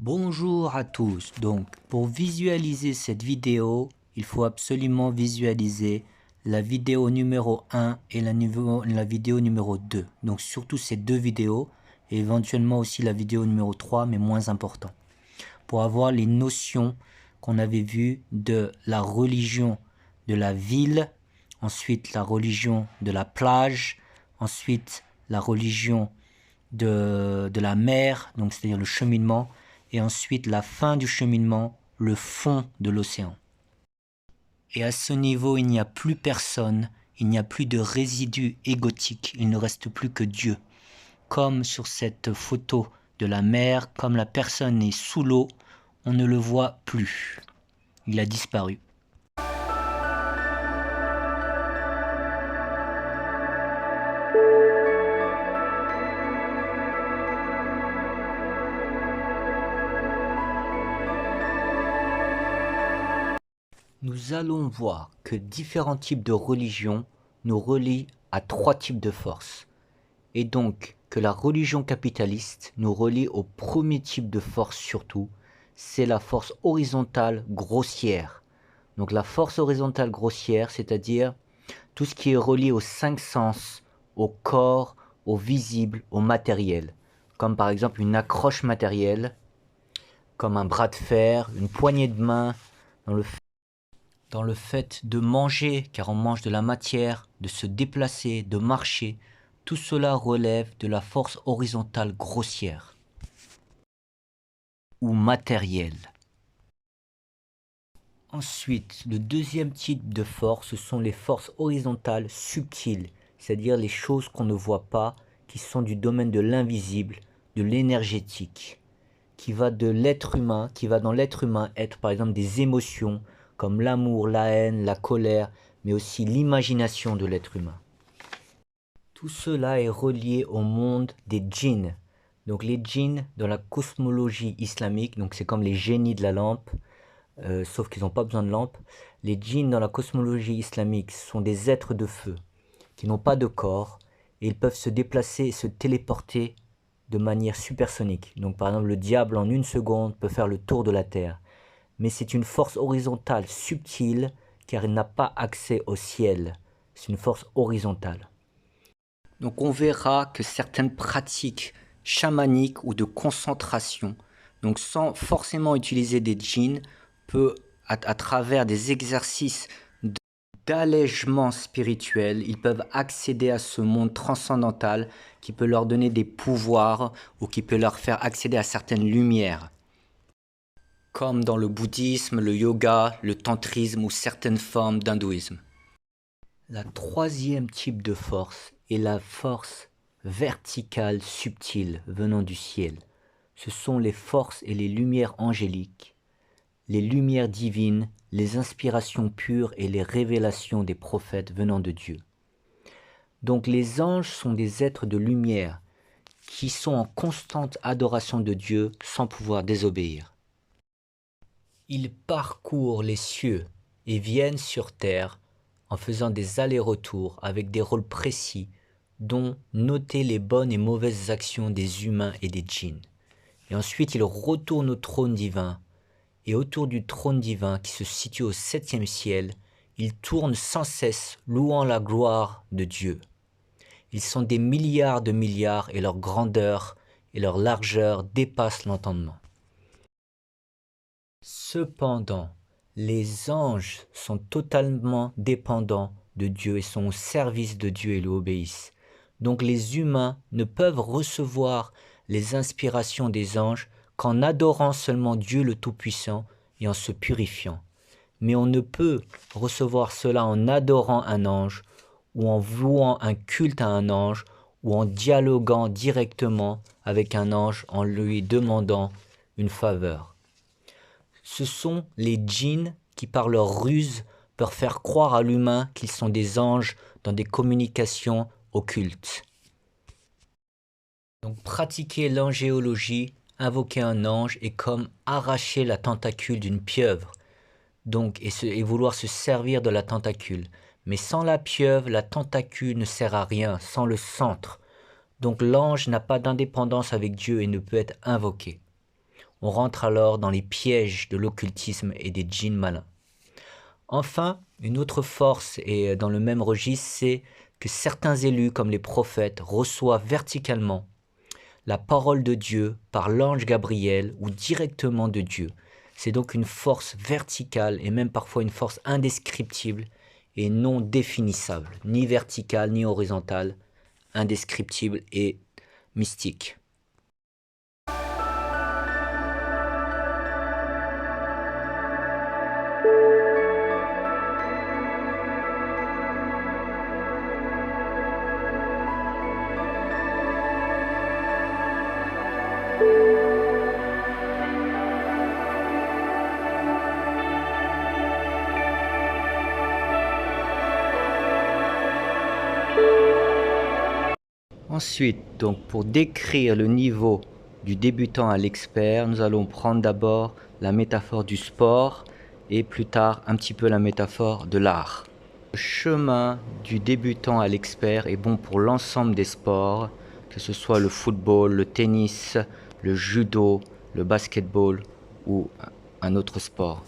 Bonjour à tous. Donc, pour visualiser cette vidéo, il faut absolument visualiser la vidéo numéro 1 et la vidéo numéro 2. Donc, surtout ces deux vidéos et éventuellement aussi la vidéo numéro 3, mais moins important. Pour avoir les notions qu'on avait vues de la religion de la ville, ensuite la religion de la plage, ensuite la religion de la mer, donc c'est-à-dire le cheminement, et ensuite la fin du cheminement, le fond de l'océan. Et à ce niveau, il n'y a plus personne, il n'y a plus de résidus égotiques, il ne reste plus que Dieu. Comme sur cette photo de la mer, comme la personne est sous l'eau, on ne le voit plus. Il a disparu. Nous allons voir que différents types de religions nous relient à trois types de forces. Et donc que la religion capitaliste nous relie au premier type de force surtout, c'est la force horizontale grossière. Donc la force horizontale grossière, c'est-à-dire tout ce qui est relié aux cinq sens, au corps, au visible, au matériel. Comme par exemple une accroche matérielle, comme un bras de fer, une poignée de main, dans le fait de manger, car on mange de la matière, de se déplacer, de marcher, tout cela relève de la force horizontale grossière ou matérielle. Ensuite, le deuxième type de force, ce sont les forces horizontales subtiles, c'est-à-dire les choses qu'on ne voit pas, qui sont du domaine de l'invisible, de l'énergétique, qui va de l'être humain, qui va dans l'être humain être par exemple des émotions, comme l'amour, la haine, la colère, mais aussi l'imagination de l'être humain. Tout cela est relié au monde des djinns. Donc les djinns, dans la cosmologie islamique, donc c'est comme les génies de la lampe, sauf qu'ils n'ont pas besoin de lampe. Les djinns dans la cosmologie islamique sont des êtres de feu, qui n'ont pas de corps, et ils peuvent se déplacer et se téléporter de manière supersonique. Donc par exemple le diable en une seconde peut faire le tour de la Terre. Mais c'est une force horizontale subtile, car il n'a pas accès au ciel. C'est une force horizontale. Donc on verra que certaines pratiques chamaniques ou de concentration, donc sans forcément utiliser des djinns, peut à travers des exercices d'allègement spirituel, ils peuvent accéder à ce monde transcendantal qui peut leur donner des pouvoirs ou qui peut leur faire accéder à certaines lumières. Comme dans le bouddhisme, le yoga, le tantrisme ou certaines formes d'hindouisme. La troisième type de force est la force verticale subtile venant du ciel. Ce sont les forces et les lumières angéliques, les lumières divines, les inspirations pures et les révélations des prophètes venant de Dieu. Donc les anges sont des êtres de lumière qui sont en constante adoration de Dieu sans pouvoir désobéir. Ils parcourent les cieux et viennent sur terre en faisant des allers-retours avec des rôles précis, dont noter les bonnes et mauvaises actions des humains et des djinns. Et ensuite, ils retournent au trône divin, et autour du trône divin qui se situe au 7e ciel, ils tournent sans cesse, louant la gloire de Dieu. Ils sont des milliards de milliards, et leur grandeur et leur largeur dépassent l'entendement. Cependant, les anges sont totalement dépendants de Dieu et sont au service de Dieu et lui obéissent. Donc les humains ne peuvent recevoir les inspirations des anges qu'en adorant seulement Dieu le Tout-Puissant et en se purifiant. Mais on ne peut recevoir cela en adorant un ange ou en vouant un culte à un ange ou en dialoguant directement avec un ange en lui demandant une faveur. Ce sont les djinns qui, par leur ruse, peuvent faire croire à l'humain qu'ils sont des anges dans des communications occultes. Donc pratiquer l'angéologie, invoquer un ange est comme arracher la tentacule d'une pieuvre, donc, et vouloir se servir de la tentacule. Mais sans la pieuvre, la tentacule ne sert à rien, sans le centre. Donc l'ange n'a pas d'indépendance avec Dieu et ne peut être invoqué. On rentre alors dans les pièges de l'occultisme et des djinns malins. Enfin, une autre force, et dans le même registre, c'est que certains élus, comme les prophètes, reçoivent verticalement la parole de Dieu par l'ange Gabriel ou directement de Dieu. C'est donc une force verticale et même parfois une force indescriptible et non définissable, ni verticale ni horizontale, indescriptible et mystique. Ensuite, donc pour décrire le niveau du débutant à l'expert, nous allons prendre d'abord la métaphore du sport et plus tard un petit peu la métaphore de l'art. Le chemin du débutant à l'expert est bon pour l'ensemble des sports, que ce soit le football, le tennis, le judo, le basketball ou un autre sport.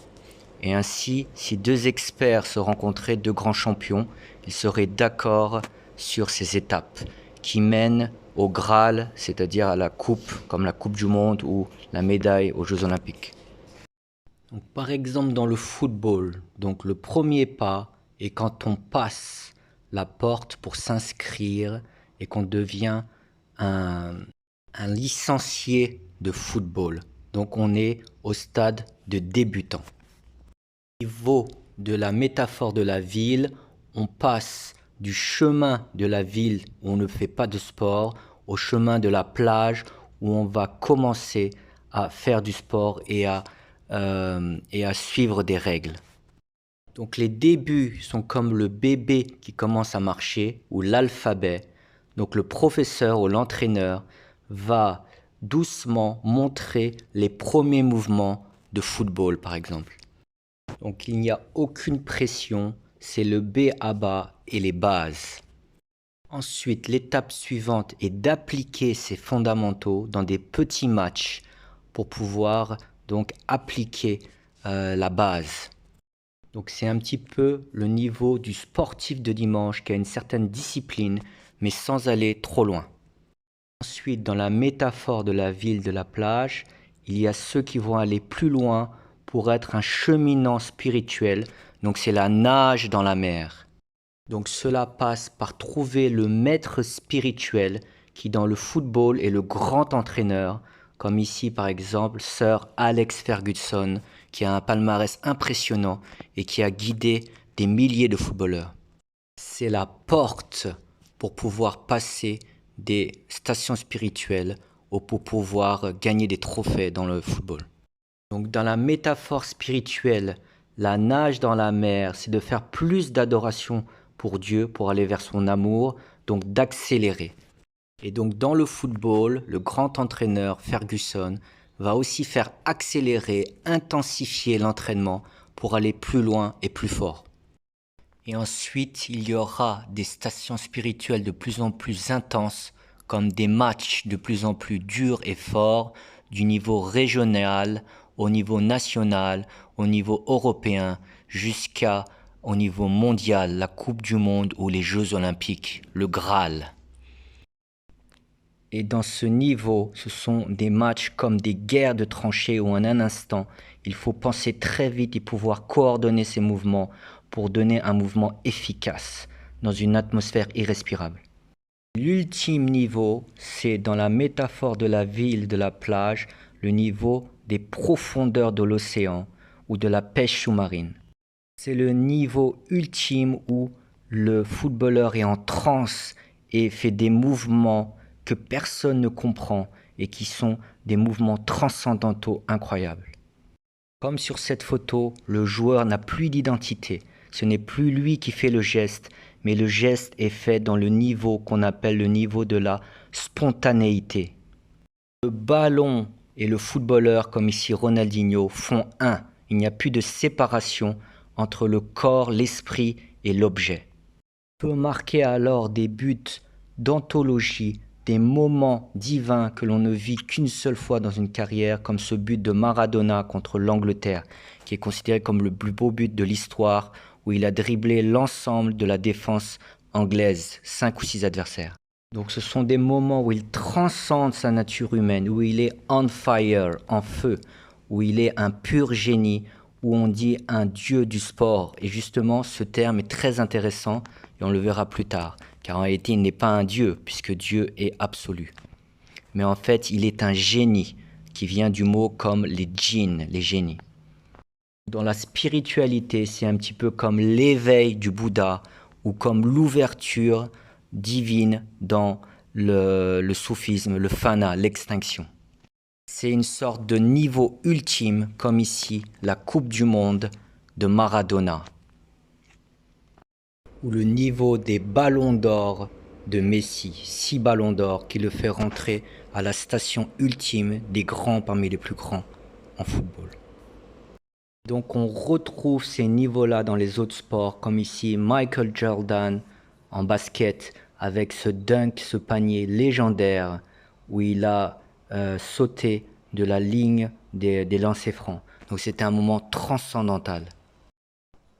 Et ainsi, si deux experts se rencontraient, deux grands champions, ils seraient d'accord sur ces étapes qui mènent au Graal, c'est-à-dire à la coupe, comme la Coupe du Monde ou la médaille aux Jeux Olympiques. Donc, par exemple, dans le football, donc le premier pas est quand on passe la porte pour s'inscrire et qu'on devient un licencié de football. Donc on est au stade de débutant. Au niveau de la métaphore de la ville, on passe du chemin de la ville où on ne fait pas de sport au chemin de la plage où on va commencer à faire du sport et à suivre des règles. Donc les débuts sont comme le bébé qui commence à marcher ou l'alphabet. Donc le professeur ou l'entraîneur va doucement montrer les premiers mouvements de football par exemple. Donc il n'y a aucune pression, c'est le b.a.-ba et les bases. Ensuite, l'étape suivante est d'appliquer ces fondamentaux dans des petits matchs pour pouvoir donc appliquer la base. Donc c'est un petit peu le niveau du sportif de dimanche qui a une certaine discipline mais sans aller trop loin. Ensuite, dans la métaphore de la ville de la plage, il y a ceux qui vont aller plus loin pour être un cheminant spirituel, donc c'est la nage dans la mer. Donc cela passe par trouver le maître spirituel qui dans le football est le grand entraîneur, comme ici par exemple Sir Alex Ferguson, qui a un palmarès impressionnant et qui a guidé des milliers de footballeurs. C'est la porte pour pouvoir passer des stations spirituelles ou pour pouvoir gagner des trophées dans le football. Donc dans la métaphore spirituelle, la nage dans la mer, c'est de faire plus d'adoration pour Dieu, pour aller vers son amour, donc d'accélérer. Et donc dans le football, le grand entraîneur Ferguson va aussi faire accélérer, intensifier l'entraînement pour aller plus loin et plus fort. Et ensuite, il y aura des stations spirituelles de plus en plus intenses, comme des matchs de plus en plus durs et forts, du niveau régional au niveau national, au niveau européen, jusqu'au niveau mondial, la Coupe du Monde ou les Jeux Olympiques, le Graal. Et dans ce niveau, ce sont des matchs comme des guerres de tranchées où en un instant, il faut penser très vite et pouvoir coordonner ses mouvements pour donner un mouvement efficace dans une atmosphère irrespirable. L'ultime niveau, c'est dans la métaphore de la ville, de la plage, le niveau des profondeurs de l'océan ou de la pêche sous-marine. C'est le niveau ultime où le footballeur est en transe et fait des mouvements que personne ne comprend et qui sont des mouvements transcendantaux incroyables. Comme sur cette photo, le joueur n'a plus d'identité. Ce n'est plus lui qui fait le geste, mais le geste est fait dans le niveau qu'on appelle le niveau de la spontanéité. Le ballon et le footballeur, comme ici Ronaldinho, font un. Il n'y a plus de séparation entre le corps, l'esprit et l'objet. On peut marquer alors des buts d'anthologie, des moments divins que l'on ne vit qu'une seule fois dans une carrière, comme ce but de Maradona contre l'Angleterre, qui est considéré comme le plus beau but de l'histoire, où il a dribblé l'ensemble de la défense anglaise, 5 ou 6 adversaires. Donc ce sont des moments où il transcende sa nature humaine, où il est on fire, en feu, où il est un pur génie, où on dit un dieu du sport. Et justement, ce terme est très intéressant, et on le verra plus tard, car en réalité, il n'est pas un dieu, puisque Dieu est absolu. Mais en fait, il est un génie, qui vient du mot comme les djinns, les génies. Dans la spiritualité, c'est un petit peu comme l'éveil du Bouddha, ou comme l'ouverture divine dans le soufisme, le fana, l'extinction. C'est une sorte de niveau ultime, comme ici, la Coupe du Monde de Maradona, ou le niveau des ballons d'or de Messi, 6 ballons d'or qui le fait rentrer à la station ultime des grands parmi les plus grands en football. Donc on retrouve ces niveaux-là dans les autres sports, comme ici Michael Jordan en basket, avec ce dunk, ce panier légendaire, où il a sauté de la ligne des lancers francs. Donc c'était un moment transcendantal.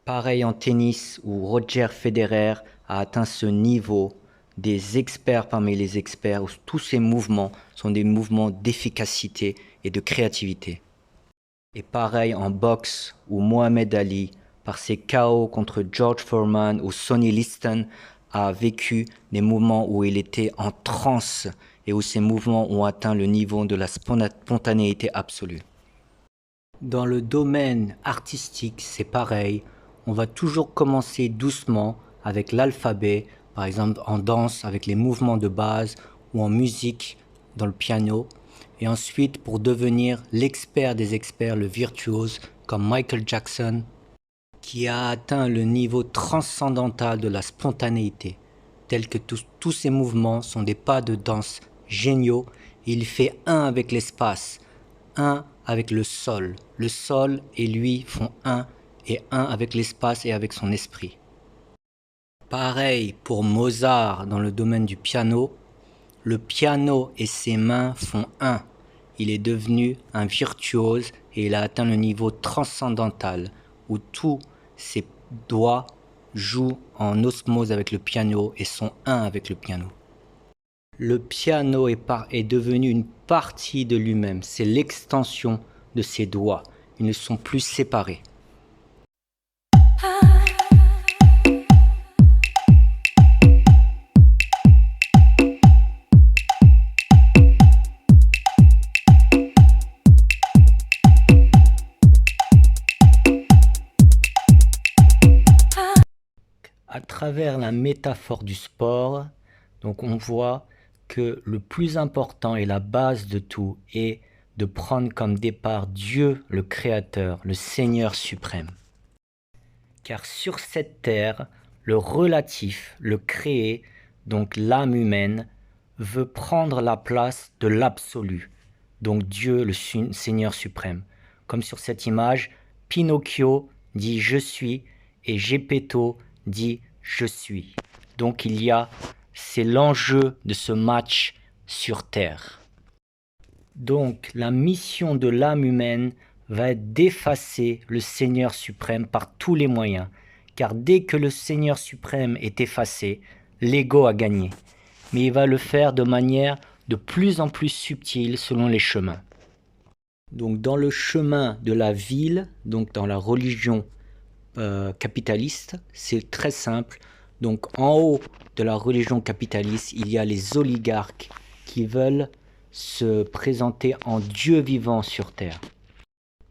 Pareil en tennis, où Roger Federer a atteint ce niveau des experts parmi les experts, où tous ces mouvements sont des mouvements d'efficacité et de créativité. Et pareil en boxe, où Mohamed Ali, par ses KO contre George Foreman ou Sonny Liston, a vécu des mouvements où il était en transe et où ces mouvements ont atteint le niveau de la spontanéité absolue. Dans le domaine artistique, c'est pareil. On va toujours commencer doucement avec l'alphabet, par exemple en danse avec les mouvements de base ou en musique dans le piano. Et ensuite, pour devenir l'expert des experts, le virtuose, comme Michael Jackson, qui a atteint le niveau transcendantal de la spontanéité, tel que tous ces mouvements sont des pas de danse géniaux. Il fait un avec l'espace, un avec le sol. Le sol et lui font un, et un avec l'espace et avec son esprit. Pareil pour Mozart dans le domaine du piano. Le piano et ses mains font un. Il est devenu un virtuose et il a atteint le niveau transcendantal où tous ses doigts jouent en osmose avec le piano et sont un avec le piano. Le piano est devenu une partie de lui-même, c'est l'extension de ses doigts. Ils ne sont plus séparés. À travers la métaphore du sport, donc on voit que le plus important et la base de tout est de prendre comme départ Dieu le Créateur, le Seigneur suprême. Car sur cette terre, le relatif, le créé, donc l'âme humaine, veut prendre la place de l'absolu, donc Dieu le Seigneur suprême. Comme sur cette image, Pinocchio dit « je suis » et Geppetto dit « je suis ». Donc c'est l'enjeu de ce match sur terre. Donc la mission de l'âme humaine va être d'effacer le Seigneur suprême par tous les moyens, car dès que le Seigneur suprême est effacé, l'ego a gagné. Mais il va le faire de manière de plus en plus subtile selon les chemins. Donc dans le chemin de la ville, donc dans la religion capitaliste, c'est très simple. Donc en haut de la religion capitaliste, il y a les oligarques qui veulent se présenter en Dieu vivant sur terre.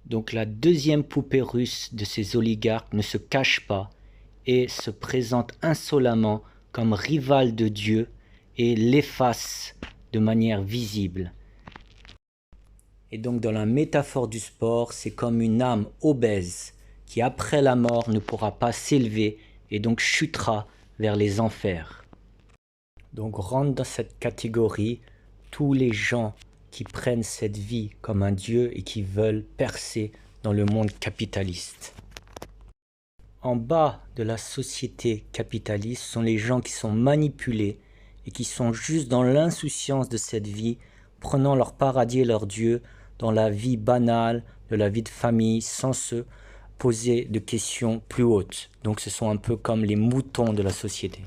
Donc la deuxième poupée russe de ces oligarques ne se cache pas et se présente insolemment comme rival de Dieu et l'efface de manière visible. Et donc dans la métaphore du sport, c'est comme une âme obèse qui après la mort ne pourra pas s'élever et donc chutera vers les enfers. Donc rentre dans cette catégorie tous les gens qui prennent cette vie comme un dieu et qui veulent percer dans le monde capitaliste. En bas de la société capitaliste sont les gens qui sont manipulés et qui sont juste dans l'insouciance de cette vie, prenant leur paradis et leur Dieu dans la vie banale de la vie de famille sans se poser de questions plus hautes. Donc ce sont un peu comme les moutons de la société.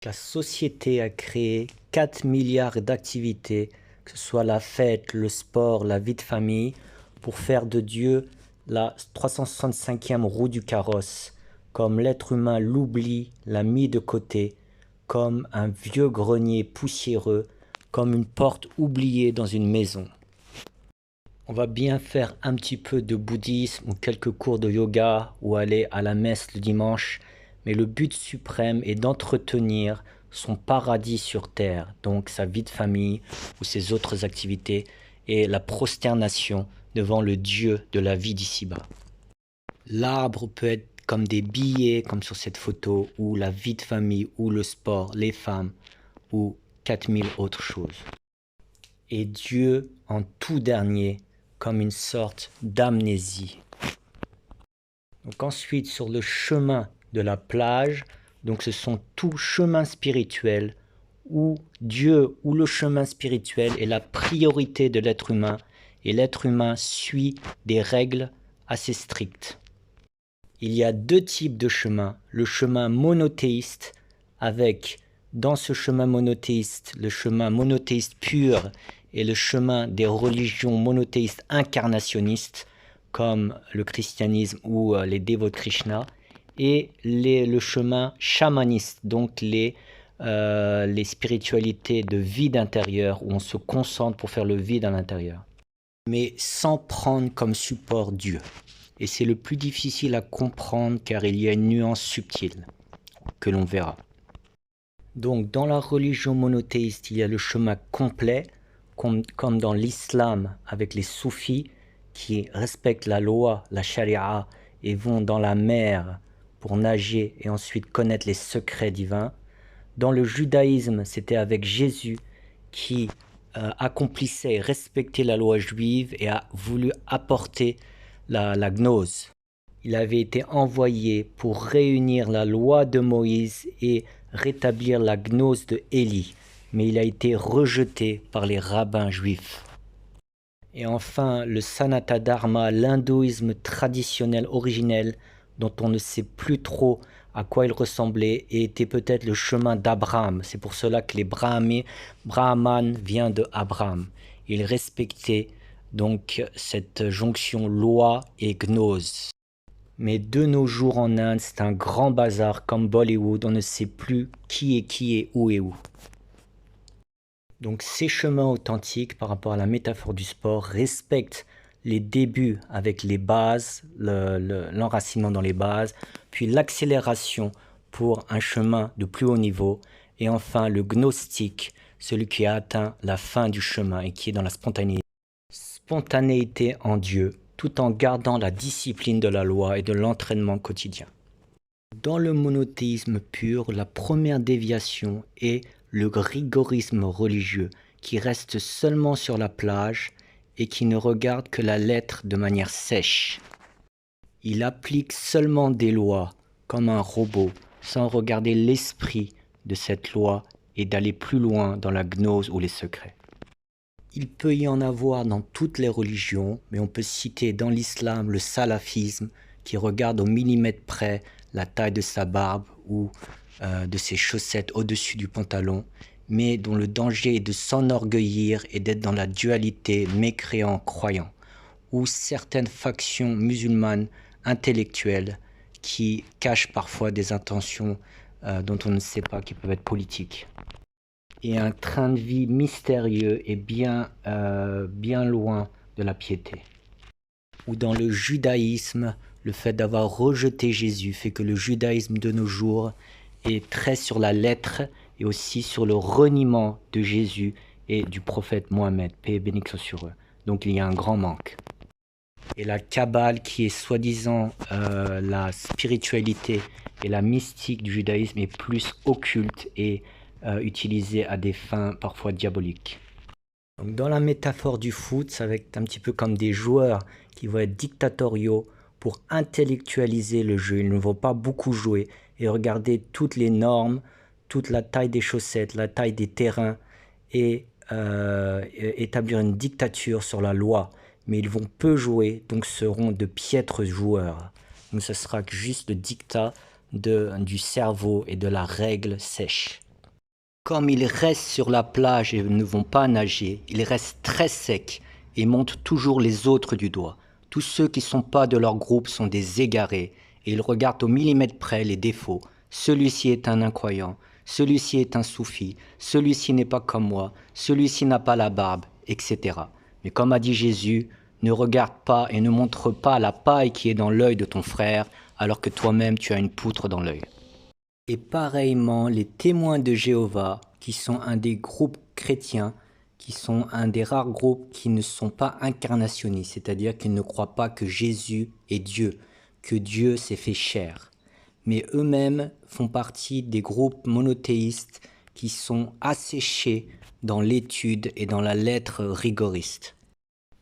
La société a créé 4 milliards d'activités, que ce soit la fête, le sport, la vie de famille, pour faire de Dieu la 365e roue du carrosse, comme l'être humain l'oublie, l'a mis de côté, comme un vieux grenier poussiéreux, comme une porte oubliée dans une maison. On va bien faire un petit peu de bouddhisme ou quelques cours de yoga ou aller à la messe le dimanche, mais le but suprême est d'entretenir son paradis sur terre, donc sa vie de famille ou ses autres activités, et la prosternation devant le Dieu de la vie d'ici-bas. L'arbre peut être comme des billets, comme sur cette photo, ou la vie de famille, ou le sport, les femmes, ou 4000 autres choses. Et Dieu en tout dernier, comme une sorte d'amnésie. Donc ensuite, sur le chemin de la plage, donc ce sont tous chemins spirituels où Dieu ou le chemin spirituel est la priorité de l'être humain et l'être humain suit des règles assez strictes. Il y a deux types de chemins, le chemin monothéiste avec, dans ce chemin monothéiste, le chemin monothéiste pur et le chemin des religions monothéistes incarnationnistes comme le christianisme ou les dévots de Krishna, et le chemin chamaniste, donc les spiritualités de vide intérieur où on se concentre pour faire le vide à l'intérieur, mais sans prendre comme support Dieu. Et c'est le plus difficile à comprendre car il y a une nuance subtile que l'on verra. Donc dans la religion monothéiste, il y a le chemin complet, comme dans l'islam avec les soufis qui respectent la loi, la charia, et vont dans la mer pour nager et ensuite connaître les secrets divins. Dans le judaïsme, c'était avec Jésus qui accomplissait et respectait la loi juive et a voulu apporter la gnose. Il avait été envoyé pour réunir la loi de Moïse et rétablir la gnose de Élie, mais il a été rejeté par les rabbins juifs. Et enfin, le Sanatana Dharma, l'hindouisme traditionnel originel, dont on ne sait plus trop à quoi il ressemblait, et était peut-être le chemin d'Abraham. C'est pour cela que les Brahmanes viennent de Abraham. Ils respectaient donc cette jonction loi et gnose. Mais de nos jours en Inde, c'est un grand bazar comme Bollywood, on ne sait plus qui est où et où. Donc ces chemins authentiques par rapport à la métaphore du sport respectent les débuts avec les bases, l'enracinement dans les bases, puis l'accélération pour un chemin de plus haut niveau, et enfin le gnostique, celui qui a atteint la fin du chemin et qui est dans la spontanéité. Spontanéité en Dieu, tout en gardant la discipline de la loi et de l'entraînement quotidien. Dans le monothéisme pur, la première déviation est le rigorisme religieux qui reste seulement sur la plage et qui ne regarde que la lettre de manière sèche. Il applique seulement des lois comme un robot sans regarder l'esprit de cette loi et d'aller plus loin dans la gnose ou les secrets. Il peut y en avoir dans toutes les religions, mais on peut citer dans l'islam le salafisme qui regarde au millimètre près la taille de sa barbe ou de ses chaussettes au-dessus du pantalon, mais dont le danger est de s'enorgueillir et d'être dans la dualité mécréant-croyant, ou certaines factions musulmanes intellectuelles qui cachent parfois des intentions dont on ne sait pas, qui peuvent être politiques. Et un train de vie mystérieux et bien loin de la piété. Ou dans le judaïsme, le fait d'avoir rejeté Jésus fait que le judaïsme de nos jours est très sur la lettre et aussi sur le reniement de Jésus et du prophète Mohammed, paix et bénédiction sur eux. Donc il y a un grand manque. Et la Kabbale, qui est soi-disant la spiritualité et la mystique du judaïsme, est plus occulte et utilisée à des fins parfois diaboliques. Donc dans la métaphore du foot, ça va être un petit peu comme des joueurs qui vont être dictatoriaux pour intellectualiser le jeu. Ils ne vont pas beaucoup jouer et regarder toutes les normes, toute la taille des chaussettes, la taille des terrains et établir une dictature sur la loi. Mais ils vont peu jouer, donc seront de piètres joueurs. Donc ce sera juste le dictat du cerveau et de la règle sèche. Comme ils restent sur la plage et ne vont pas nager, ils restent très secs et montrent toujours les autres du doigt. Tous ceux qui ne sont pas de leur groupe sont des égarés et ils regardent au millimètre près les défauts. Celui-ci est un incroyant, celui-ci est un soufi, celui-ci n'est pas comme moi, celui-ci n'a pas la barbe, etc. Mais comme a dit Jésus, ne regarde pas et ne montre pas la paille qui est dans l'œil de ton frère, alors que toi-même tu as une poutre dans l'œil. Et pareillement, les témoins de Jéhovah, qui sont un des groupes chrétiens, qui sont un des rares groupes qui ne sont pas incarnationnistes, c'est-à-dire qu'ils ne croient pas que Jésus est Dieu, que Dieu s'est fait chair. Mais eux-mêmes font partie des groupes monothéistes qui sont asséchés dans l'étude et dans la lettre rigoriste.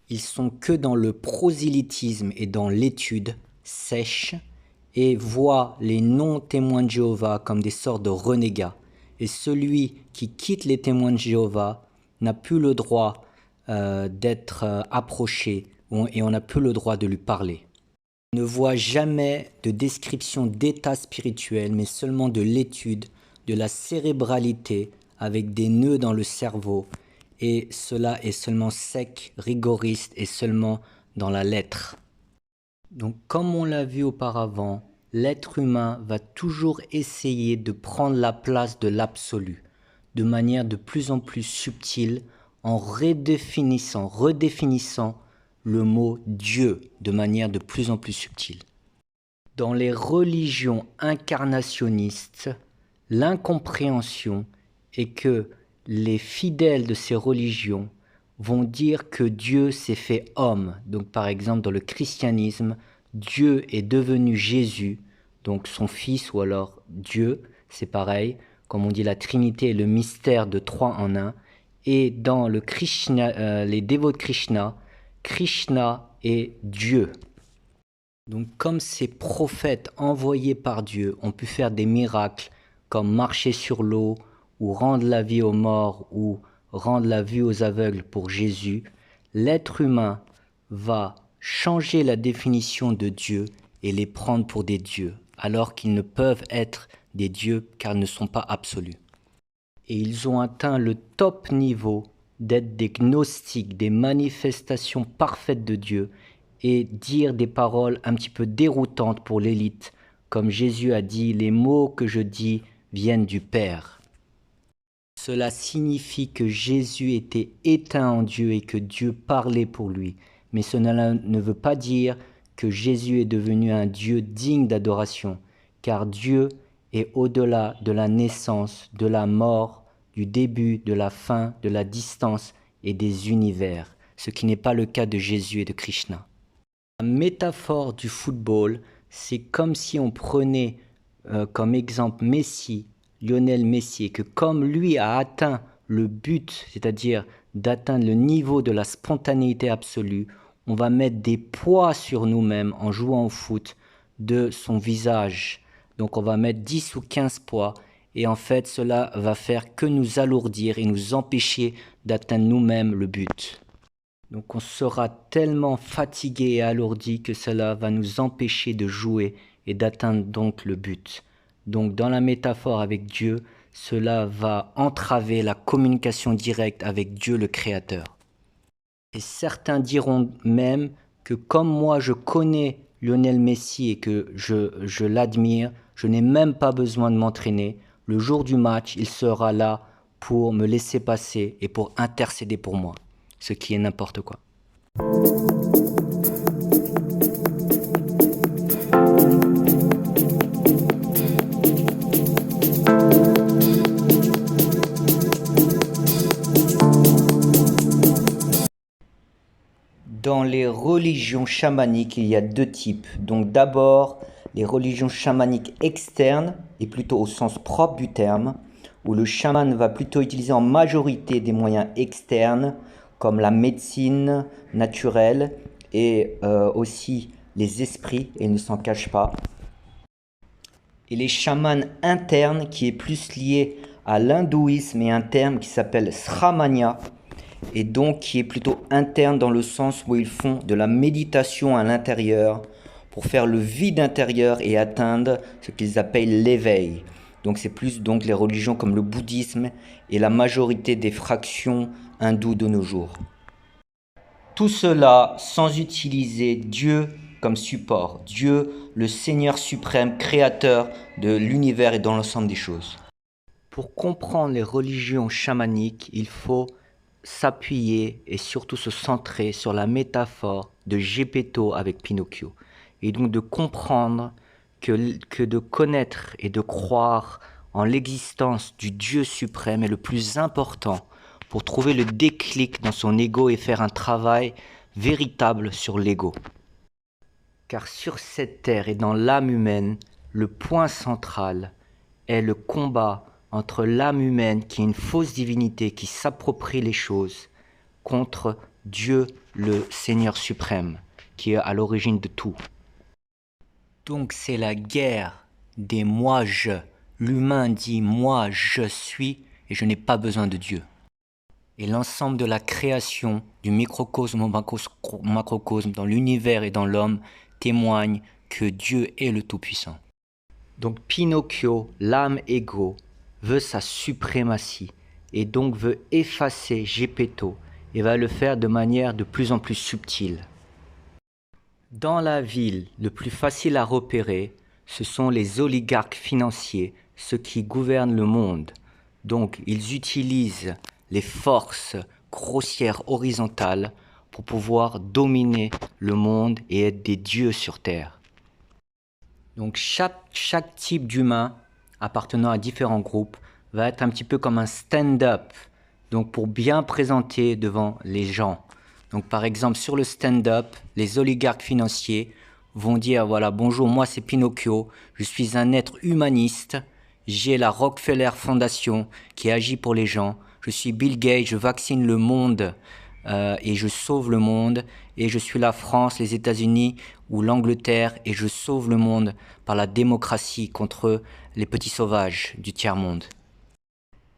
Ils sont que dans le prosélytisme et dans l'étude sèche et voient les non-témoins de Jéhovah comme des sortes de renégats. Et celui qui quitte les témoins de Jéhovah n'a plus le droit d'être approché et on n'a plus le droit de lui parler. On ne voit jamais de description d'état spirituel, mais seulement de l'étude, de la cérébralité avec des nœuds dans le cerveau. Et cela est seulement sec, rigoriste et seulement dans la lettre. Donc comme on l'a vu auparavant, l'être humain va toujours essayer de prendre la place de l'absolu, de manière de plus en plus subtile, en redéfinissant le mot Dieu de manière de plus en plus subtile. Dans les religions incarnationnistes, l'incompréhension est que les fidèles de ces religions vont dire que Dieu s'est fait homme. Donc par exemple dans le christianisme, Dieu est devenu Jésus, donc son fils ou alors Dieu, c'est pareil, comme on dit la Trinité est le mystère de trois en un. Et dans le Krishna, les dévots de Krishna, Krishna est Dieu. Donc comme ces prophètes envoyés par Dieu ont pu faire des miracles comme marcher sur l'eau ou rendre la vie aux morts ou rendre la vue aux aveugles pour Jésus, l'être humain va changer la définition de Dieu et les prendre pour des dieux, alors qu'ils ne peuvent être des dieux car ils ne sont pas absolus. Et ils ont atteint le top niveau d'être des gnostiques, des manifestations parfaites de Dieu et dire des paroles un petit peu déroutantes pour l'élite, comme Jésus a dit, les mots que je dis viennent du Père. Cela signifie que Jésus était éteint en Dieu et que Dieu parlait pour lui. Mais cela ne veut pas dire que Jésus est devenu un Dieu digne d'adoration, car Dieu est au-delà de la naissance, de la mort, du début, de la fin, de la distance et des univers, ce qui n'est pas le cas de Jésus et de Krishna. La métaphore du football, c'est comme si on prenait comme exemple Messi, Lionel Messi, et que comme lui a atteint le but, c'est-à-dire d'atteindre le niveau de la spontanéité absolue, on va mettre des poids sur nous-mêmes en jouant au foot de son visage. Donc on va mettre 10 ou 15 poids et en fait cela va faire que nous alourdir et nous empêcher d'atteindre nous-mêmes le but. Donc on sera tellement fatigué et alourdi que cela va nous empêcher de jouer et d'atteindre donc le but. Donc dans la métaphore avec Dieu, cela va entraver la communication directe avec Dieu le Créateur. Et certains diront même que comme moi je connais Lionel Messi et que je l'admire, je n'ai même pas besoin de m'entraîner. Le jour du match, il sera là pour me laisser passer et pour intercéder pour moi, ce qui est n'importe quoi. Dans les religions chamaniques, il y a deux types. Donc d'abord, les religions chamaniques externes, et plutôt au sens propre du terme, où le chaman va plutôt utiliser en majorité des moyens externes, comme la médecine naturelle et aussi les esprits, et il ne s'en cache pas. Et les chamans internes, qui est plus lié à l'hindouisme, et un terme qui s'appelle Sramanya, et donc qui est plutôt interne dans le sens où ils font de la méditation à l'intérieur pour faire le vide intérieur et atteindre ce qu'ils appellent l'éveil. Donc c'est plus donc les religions comme le bouddhisme et la majorité des fractions hindoues de nos jours. Tout cela sans utiliser Dieu comme support. Dieu, le Seigneur suprême, créateur de l'univers et dans l'ensemble des choses. Pour comprendre les religions chamaniques, il faut s'appuyer et surtout se centrer sur la métaphore de Geppetto avec Pinocchio. Et donc de comprendre que de connaître et de croire en l'existence du Dieu suprême est le plus important pour trouver le déclic dans son ego et faire un travail véritable sur l'ego. Car sur cette terre et dans l'âme humaine, le point central est le combat entre l'âme humaine qui est une fausse divinité qui s'approprie les choses contre Dieu le Seigneur suprême qui est à l'origine de tout. Donc c'est la guerre des moi-je. L'humain dit moi je suis et je n'ai pas besoin de Dieu. Et l'ensemble de la création du microcosme au macrocosme dans l'univers et dans l'homme témoigne que Dieu est le Tout-Puissant. Donc Pinocchio, l'âme égo, veut sa suprématie et donc veut effacer Geppetto et va le faire de manière de plus en plus subtile. Dans la ville, le plus facile à repérer, ce sont les oligarques financiers, ceux qui gouvernent le monde. Donc ils utilisent les forces grossières horizontales pour pouvoir dominer le monde et être des dieux sur terre. Donc chaque type d'humain appartenant à différents groupes va être un petit peu comme un stand-up, donc pour bien présenter devant les gens. Donc par exemple sur le stand-up, les oligarques financiers vont dire voilà bonjour moi c'est Pinocchio, je suis un être humaniste, j'ai la Rockefeller Foundation qui agit pour les gens, je suis Bill Gates, je vaccine le monde et je sauve le monde et je suis la France, les États-Unis ou l'Angleterre et je sauve le monde par la démocratie contre les petits sauvages du tiers-monde.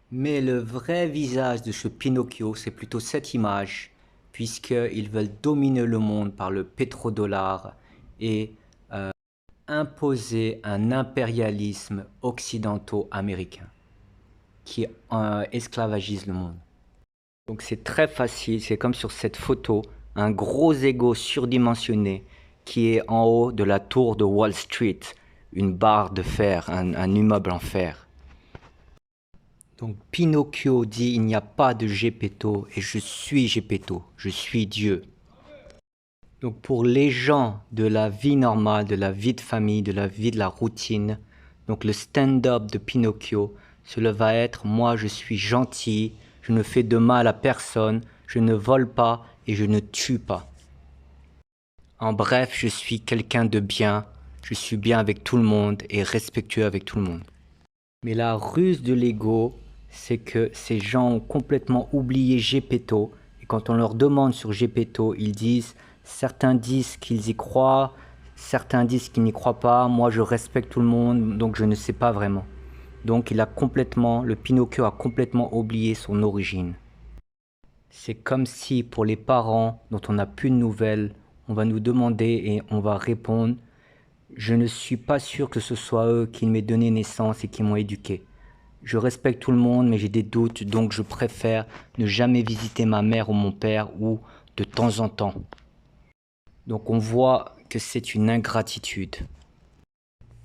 Mais le vrai visage de ce Pinocchio, c'est plutôt cette image, puisqu'ils veulent dominer le monde par le pétrodollar et imposer un impérialisme occidentaux-américain qui esclavagise le monde. Donc c'est très facile, c'est comme sur cette photo, un gros ego surdimensionné qui est en haut de la tour de Wall Street, une barre de fer, un immeuble en fer. Donc Pinocchio dit il n'y a pas de Geppetto et je suis Geppetto, je suis Dieu. Donc pour les gens de la vie normale, de la vie de famille, de la vie de la routine, donc le stand-up de Pinocchio, cela va être moi je suis gentil, je ne fais de mal à personne, je ne vole pas et je ne tue pas. En bref, je suis quelqu'un de bien, je suis bien avec tout le monde et respectueux avec tout le monde. Mais la ruse de l'ego, c'est que ces gens ont complètement oublié Geppetto. Et quand on leur demande sur Geppetto, ils disent, certains disent qu'ils y croient, certains disent qu'ils n'y croient pas, moi je respecte tout le monde, donc je ne sais pas vraiment. Donc le Pinocchio a complètement oublié son origine. C'est comme si pour les parents dont on n'a plus de nouvelles, on va nous demander et on va répondre « Je ne suis pas sûr que ce soit eux qui m'aient donné naissance et qui m'ont éduqué. Je respecte tout le monde mais j'ai des doutes donc je préfère ne jamais visiter ma mère ou mon père ou de temps en temps. » Donc on voit que c'est une ingratitude.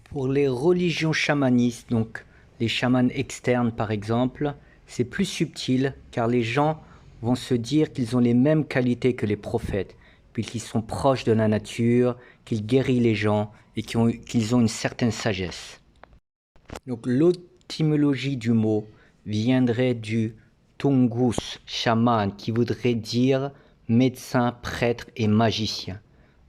Pour les religions chamanistes, donc les chamans externes par exemple, c'est plus subtil car les gens vont se dire qu'ils ont les mêmes qualités que les prophètes, puisqu'ils sont proches de la nature, qu'ils guérissent les gens et qu'ils ont une certaine sagesse. Donc l'étymologie du mot viendrait du tungus, chaman, qui voudrait dire médecin, prêtre et magicien.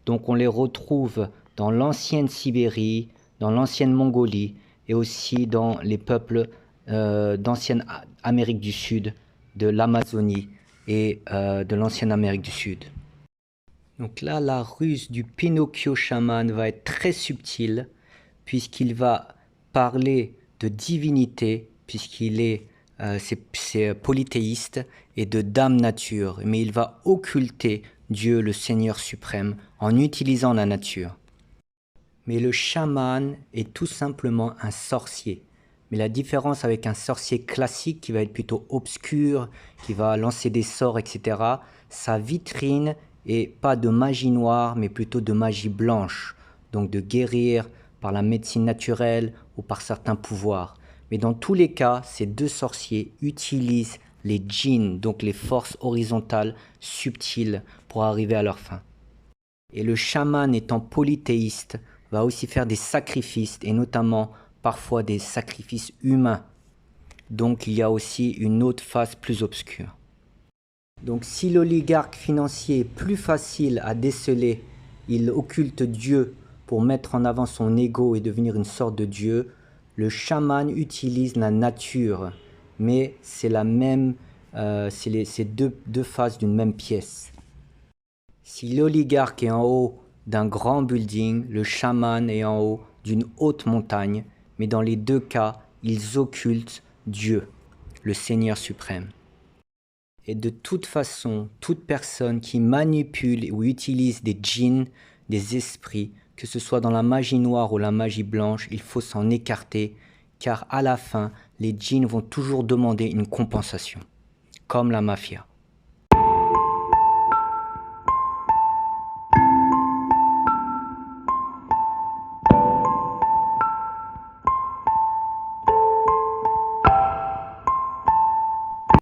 Donc on les retrouve dans l'ancienne Sibérie, dans l'ancienne Mongolie et aussi dans les peuples d'ancienne Amérique du Sud, de l'Amazonie et de l'ancienne Amérique du Sud. Donc là, la ruse du Pinocchio chaman va être très subtile puisqu'il va parler de divinité, puisqu'il est, c'est polythéiste, et de dame nature, mais il va occulter Dieu, le Seigneur suprême, en utilisant la nature. Mais le chaman est tout simplement un sorcier. Mais la différence avec un sorcier classique qui va être plutôt obscur, qui va lancer des sorts, etc., sa vitrine est pas de magie noire, mais plutôt de magie blanche, donc de guérir par la médecine naturelle ou par certains pouvoirs. Mais dans tous les cas, ces deux sorciers utilisent les djinns, donc les forces horizontales subtiles, pour arriver à leur fin. Et le chaman étant polythéiste, va aussi faire des sacrifices, et notamment parfois des sacrifices humains. Donc il y a aussi une autre phase plus obscure. Donc si l'oligarque financier est plus facile à déceler, il occulte Dieu pour mettre en avant son ego et devenir une sorte de Dieu, le chaman utilise la nature, mais c'est la même, c'est deux faces d'une même pièce. Si l'oligarque est en haut d'un grand building, le chaman est en haut d'une haute montagne, mais dans les deux cas, ils occultent Dieu, le Seigneur suprême. Et de toute façon, toute personne qui manipule ou utilise des djinns, des esprits, que ce soit dans la magie noire ou la magie blanche, il faut s'en écarter, car à la fin, les djinns vont toujours demander une compensation, comme la mafia.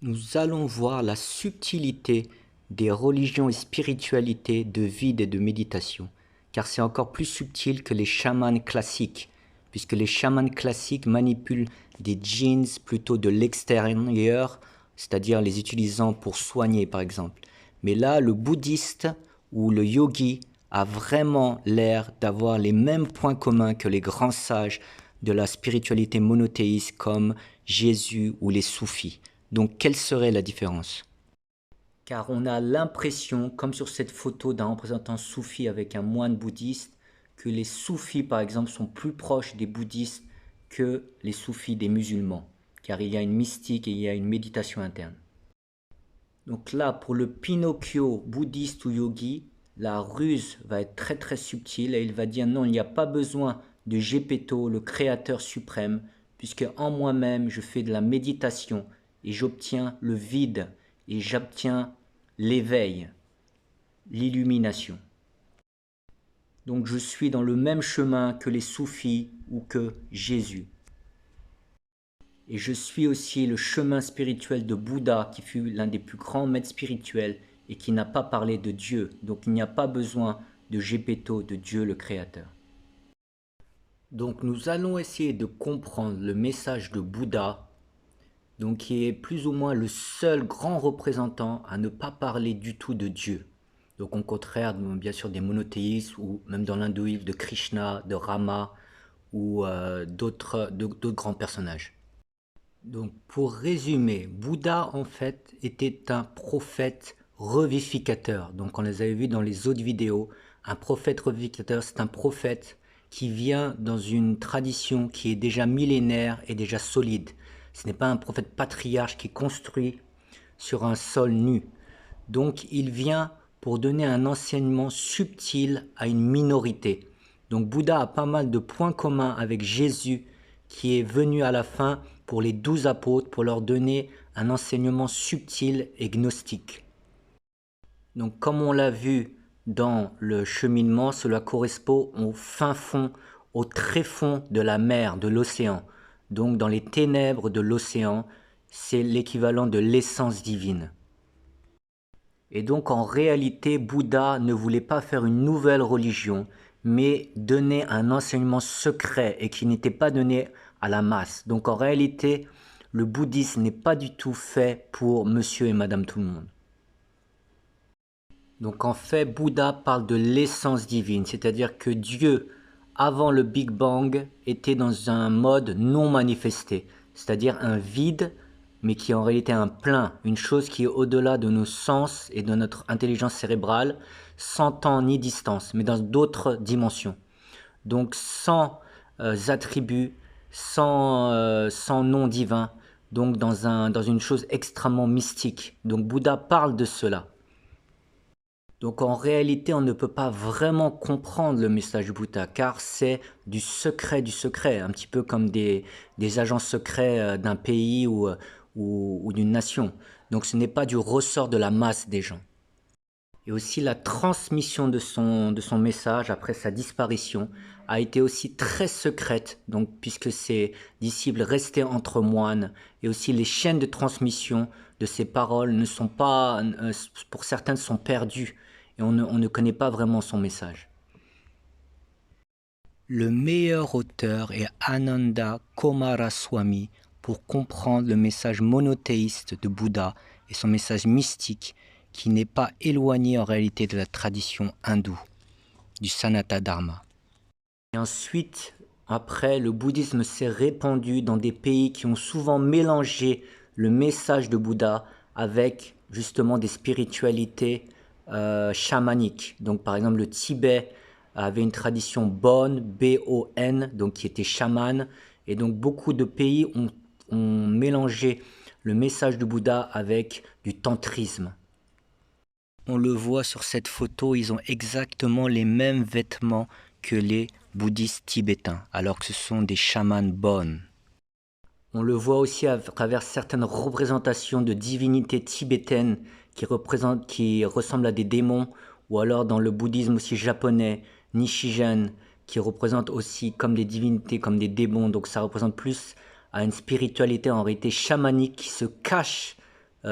Nous allons voir la subtilité des religions et spiritualités de vide et de méditation, car c'est encore plus subtil que les chamans classiques, puisque les chamans classiques manipulent des djinns plutôt de l'extérieur, c'est-à-dire les utilisant pour soigner par exemple. Mais là, le bouddhiste ou le yogi a vraiment l'air d'avoir les mêmes points communs que les grands sages de la spiritualité monothéiste comme Jésus ou les soufis. Donc, quelle serait la différence? Car on a l'impression, comme sur cette photo d'un représentant soufi avec un moine bouddhiste, que les soufis, par exemple, sont plus proches des bouddhistes que les soufis des musulmans, car il y a une mystique et il y a une méditation interne. Donc là, pour le Pinocchio bouddhiste ou yogi, la ruse va être très très subtile et il va dire non, il n'y a pas besoin de Gepetto, le créateur suprême, puisque en moi-même, je fais de la méditation et j'obtiens le vide et j'obtiens l'éveil, l'illumination. Donc je suis dans le même chemin que les soufis ou que Jésus. Et je suis aussi le chemin spirituel de Bouddha, qui fut l'un des plus grands maîtres spirituels et qui n'a pas parlé de Dieu. Donc il n'y a pas besoin de Gepetto, de Dieu le Créateur. Donc nous allons essayer de comprendre le message de Bouddha, donc qui est plus ou moins le seul grand représentant à ne pas parler du tout de Dieu. Donc au contraire, bien sûr, des monothéistes ou même dans l'hindouisme de Krishna, de Rama ou d'autres grands personnages. Donc pour résumer, Bouddha en fait était un prophète revivificateur. Donc on les avait vus dans les autres vidéos. Un prophète revivificateur, c'est un prophète qui vient dans une tradition qui est déjà millénaire et déjà solide. Ce n'est pas un prophète patriarche qui construit sur un sol nu. Donc il vient pour donner un enseignement subtil à une minorité. Donc Bouddha a pas mal de points communs avec Jésus qui est venu à la fin pour les 12 apôtres pour leur donner un enseignement subtil et gnostique. Donc comme on l'a vu dans le cheminement, cela correspond au fin fond, au tréfond de la mer, de l'océan. Donc dans les ténèbres de l'océan, c'est l'équivalent de l'essence divine. Et donc en réalité, Bouddha ne voulait pas faire une nouvelle religion, mais donner un enseignement secret et qui n'était pas donné à la masse. Donc en réalité, le bouddhisme n'est pas du tout fait pour monsieur et madame tout le monde. Donc en fait, Bouddha parle de l'essence divine, c'est-à-dire que Dieu, avant le Big Bang, était dans un mode non manifesté, c'est-à-dire un vide, mais qui est en réalité un plein, une chose qui est au-delà de nos sens et de notre intelligence cérébrale, sans temps ni distance, mais dans d'autres dimensions. Donc sans attributs, sans nom divin, donc dans une chose extrêmement mystique. Donc Bouddha parle de cela. Donc en réalité, on ne peut pas vraiment comprendre le message du Bouddha, car c'est du secret, un petit peu comme des agents secrets d'un pays ou d'une nation. Donc ce n'est pas du ressort de la masse des gens. Et aussi la transmission de son message après sa disparition a été aussi très secrète, donc puisque ses disciples restaient entre moines, et aussi les chaînes de transmission de ces paroles ne sont pas, pour certaines sont perdues, et on ne connaît pas vraiment son message. Le meilleur auteur est Ananda Coomaraswamy pour comprendre le message monothéiste de Bouddha et son message mystique qui n'est pas éloigné en réalité de la tradition hindoue, du Sanatana Dharma. Et ensuite, après, le bouddhisme s'est répandu dans des pays qui ont souvent mélangé le message de Bouddha avec justement des spiritualités chamaniques. Donc par exemple le Tibet avait une tradition Bon, B-O-N, donc qui était chaman, et donc beaucoup de pays ont mélangé le message de Bouddha avec du tantrisme. On le voit sur cette photo, ils ont exactement les mêmes vêtements que les bouddhistes tibétains, alors que ce sont des chamans Bon. On le voit aussi à travers certaines représentations de divinités tibétaines qui ressemblent à des démons, ou alors dans le bouddhisme aussi japonais, Nishijen, qui représente aussi comme des divinités, comme des démons, donc ça représente plus à une spiritualité en réalité chamanique qui se cache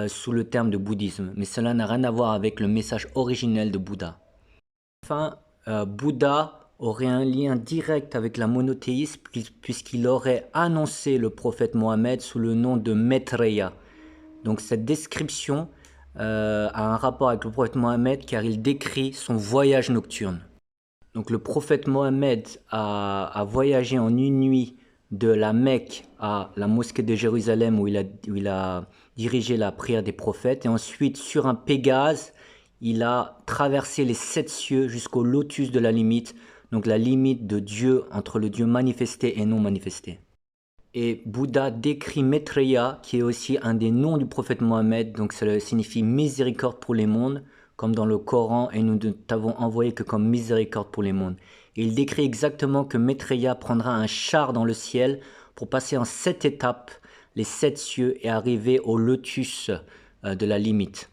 sous le terme de bouddhisme, mais cela n'a rien à voir avec le message originel de Bouddha. Enfin, Bouddha aurait un lien direct avec la monothéisme puisqu'il aurait annoncé le prophète Mohammed sous le nom de Maitreya. Donc cette description a un rapport avec le prophète Mohammed car il décrit son voyage nocturne. Donc le prophète Mohammed a voyagé en une nuit de la Mecque à la mosquée de Jérusalem où il a dirigé la prière des prophètes, et ensuite sur un Pégase, il a traversé les 7 cieux jusqu'au lotus de la limite, donc la limite de Dieu entre le Dieu manifesté et non manifesté. Et Bouddha décrit Maitreya, qui est aussi un des noms du prophète Mohammed, donc ça signifie miséricorde pour les mondes, comme dans le Coran, et nous ne t'avons envoyé que comme miséricorde pour les mondes. Et il décrit exactement que Maitreya prendra un char dans le ciel pour passer en 7 étapes, les 7 cieux, et arriver au lotus de la limite.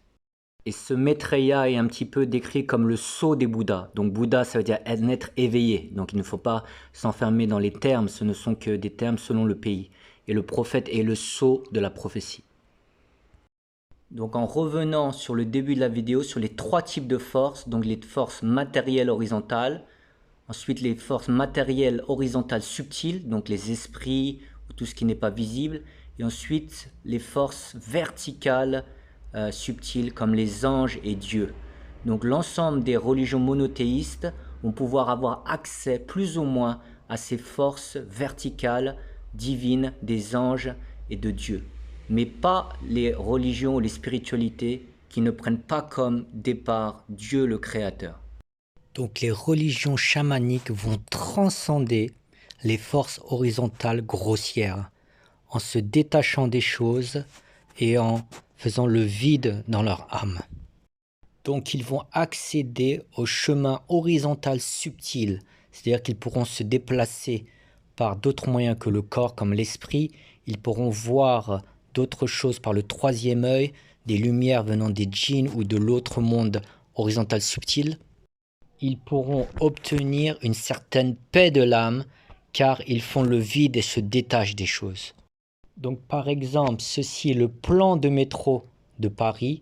Et ce Maitreya est un petit peu décrit comme le sceau des Bouddhas. Donc Bouddha, ça veut dire être éveillé. Donc il ne faut pas s'enfermer dans les termes, ce ne sont que des termes selon le pays. Et le prophète est le sceau de la prophétie. Donc en revenant sur le début de la vidéo, sur les 3 types de forces, donc les forces matérielles horizontales, ensuite les forces matérielles horizontales subtiles, donc les esprits ou tout ce qui n'est pas visible, et ensuite les forces verticales subtiles comme les anges et Dieu. Donc l'ensemble des religions monothéistes vont pouvoir avoir accès plus ou moins à ces forces verticales divines des anges et de Dieu, mais pas les religions ou les spiritualités qui ne prennent pas comme départ Dieu le Créateur. Donc les religions chamaniques vont transcender les forces horizontales grossières en se détachant des choses et en faisant le vide dans leur âme. Donc ils vont accéder au chemin horizontal subtil, c'est-à-dire qu'ils pourront se déplacer par d'autres moyens que le corps comme l'esprit, ils pourront voir d'autres choses par le 3e œil, des lumières venant des djinns ou de l'autre monde horizontal subtil. Ils pourront obtenir une certaine paix de l'âme car ils font le vide et se détachent des choses. Donc par exemple, ceci est le plan de métro de Paris,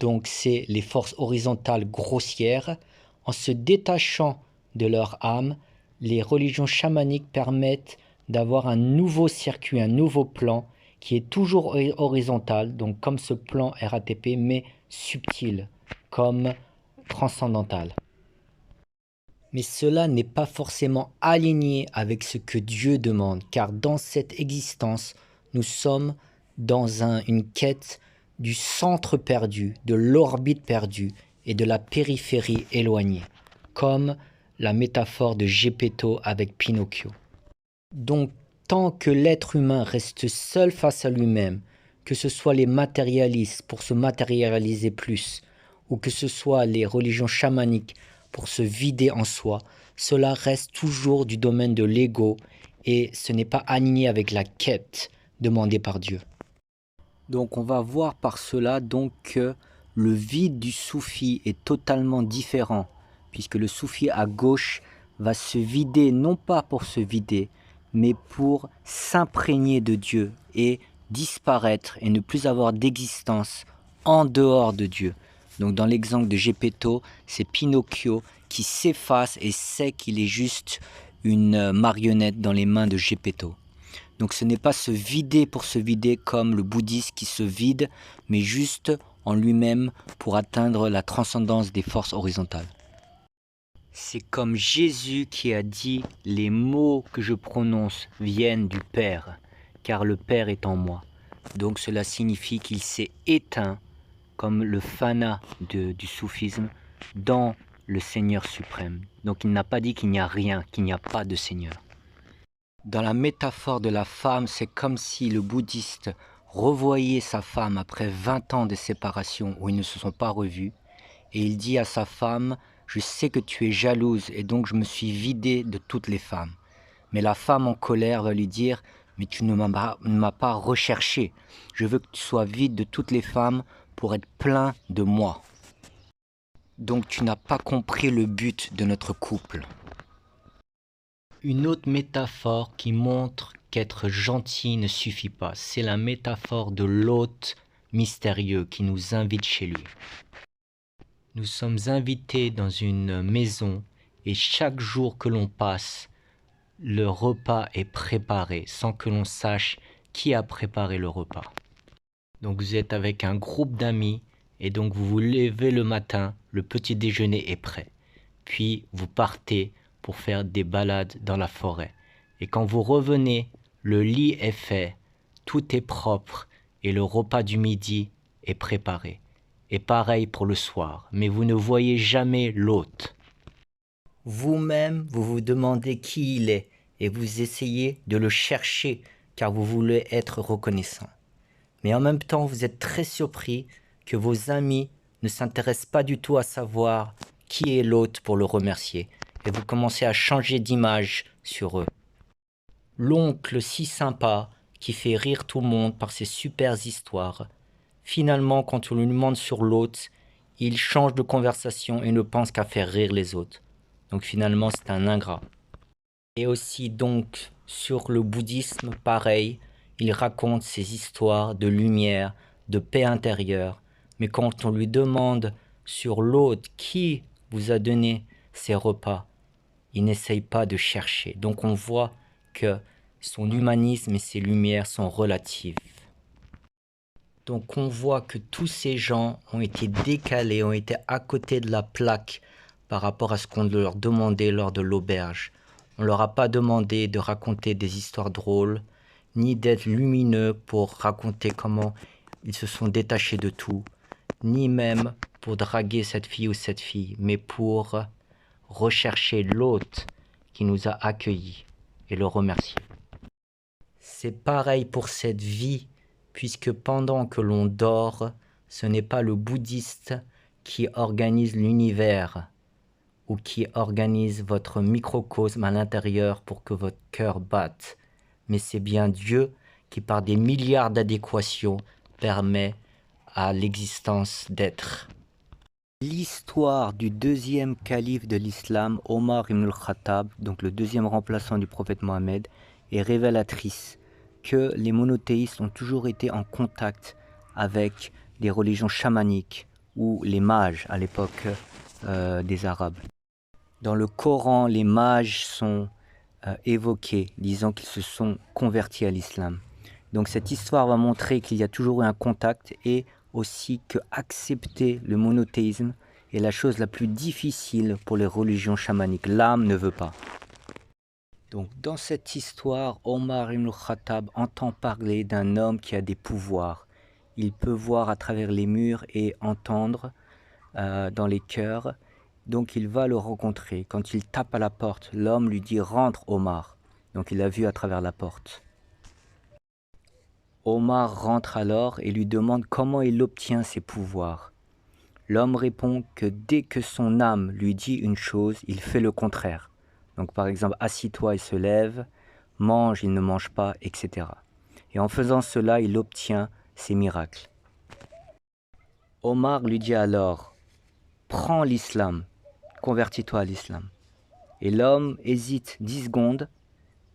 donc c'est les forces horizontales grossières. En se détachant de leur âme, les religions chamaniques permettent d'avoir un nouveau circuit, un nouveau plan qui est toujours horizontal, donc comme ce plan RATP, mais subtil, comme transcendantal. Mais cela n'est pas forcément aligné avec ce que Dieu demande, car dans cette existence, nous sommes dans une quête du centre perdu, de l'orbite perdue et de la périphérie éloignée, comme la métaphore de Geppetto avec Pinocchio. Donc, Tant que l'être humain reste seul face à lui-même, que ce soit les matérialistes pour se matérialiser plus, ou que ce soit les religions chamaniques pour se vider en soi, cela reste toujours du domaine de l'ego et ce n'est pas aligné avec la quête demandée par Dieu. Donc on va voir par cela donc que le vide du soufi est totalement différent, puisque le soufi à gauche va se vider non pas pour se vider, mais pour s'imprégner de Dieu et disparaître et ne plus avoir d'existence en dehors de Dieu. Donc dans l'exemple de Geppetto, c'est Pinocchio qui s'efface et sait qu'il est juste une marionnette dans les mains de Geppetto. Donc ce n'est pas se vider pour se vider comme le bouddhiste qui se vide, mais juste en lui-même pour atteindre la transcendance des forces horizontales. C'est comme Jésus qui a dit « Les mots que je prononce viennent du Père, car le Père est en moi ». Donc cela signifie qu'il s'est éteint, comme le fana du soufisme, dans le Seigneur suprême. Donc il n'a pas dit qu'il n'y a rien, qu'il n'y a pas de Seigneur. Dans la métaphore de la femme, c'est comme si le bouddhiste revoyait sa femme après 20 ans de séparation où ils ne se sont pas revus, et il dit à sa femme « Je sais que tu es jalouse et donc je me suis vidé de toutes les femmes. » Mais la femme en colère va lui dire « Mais tu ne m'as pas recherché. Je veux que tu sois vide de toutes les femmes pour être plein de moi. Donc tu n'as pas compris le but de notre couple. » Une autre métaphore qui montre qu'être gentil ne suffit pas, c'est la métaphore de l'hôte mystérieux qui nous invite chez lui. Nous sommes invités dans une maison et chaque jour que l'on passe, le repas est préparé sans que l'on sache qui a préparé le repas. Donc vous êtes avec un groupe d'amis et donc vous vous levez le matin, le petit déjeuner est prêt. Puis vous partez pour faire des balades dans la forêt. Et quand vous revenez, le lit est fait, tout est propre et le repas du midi est préparé. Et pareil pour le soir, mais vous ne voyez jamais l'hôte. Vous-même, vous vous demandez qui il est et vous essayez de le chercher car vous voulez être reconnaissant. Mais en même temps, vous êtes très surpris que vos amis ne s'intéressent pas du tout à savoir qui est l'hôte pour le remercier. Et vous commencez à changer d'image sur eux. L'oncle si sympa, qui fait rire tout le monde par ses super histoires. Finalement, quand on lui demande sur l'hôte, il change de conversation et ne pense qu'à faire rire les autres. Donc finalement, c'est un ingrat. Et aussi donc, sur le bouddhisme, pareil, il raconte ses histoires de lumière, de paix intérieure. Mais quand on lui demande sur l'hôte qui vous a donné ces repas, il n'essaye pas de chercher. Donc on voit que son humanisme et ses lumières sont relatives. Donc on voit que tous ces gens ont été décalés, ont été à côté de la plaque par rapport à ce qu'on leur demandait lors de l'auberge. On leur a pas demandé de raconter des histoires drôles, ni d'être lumineux pour raconter comment ils se sont détachés de tout, ni même pour draguer cette fille ou cette fille, mais pour rechercher l'hôte qui nous a accueillis et le remercier. C'est pareil pour cette vie, puisque pendant que l'on dort, ce n'est pas le bouddhiste qui organise l'univers ou qui organise votre microcosme à l'intérieur pour que votre cœur batte, mais c'est bien Dieu qui, par des milliards d'adéquations, permet à l'existence d'être. L'histoire du deuxième calife de l'islam, Omar ibn al-Khattab, donc le deuxième remplaçant du prophète Mohammed, est révélatrice que les monothéistes ont toujours été en contact avec des religions chamaniques ou les mages à l'époque des Arabes. Dans le Coran, les mages sont évoqués, disant qu'ils se sont convertis à l'islam. Donc cette histoire va montrer qu'il y a toujours eu un contact et aussi que accepter le monothéisme est la chose la plus difficile pour les religions chamaniques. L'âme ne veut pas. Donc dans cette histoire, Omar ibn al-Khattab entend parler d'un homme qui a des pouvoirs. Il peut voir à travers les murs et entendre dans les cœurs. Donc il va le rencontrer. Quand il tape à la porte, l'homme lui dit « Rentre Omar ». Donc il a vu à travers la porte. Omar rentre alors et lui demande comment il obtient ses pouvoirs. L'homme répond que dès que son âme lui dit une chose, il fait le contraire. Donc par exemple, assis-toi, il se lève, mange, il ne mange pas, etc. Et en faisant cela, il obtient ses miracles. Omar lui dit alors, prends l'islam, convertis-toi à l'islam. Et l'homme hésite 10 secondes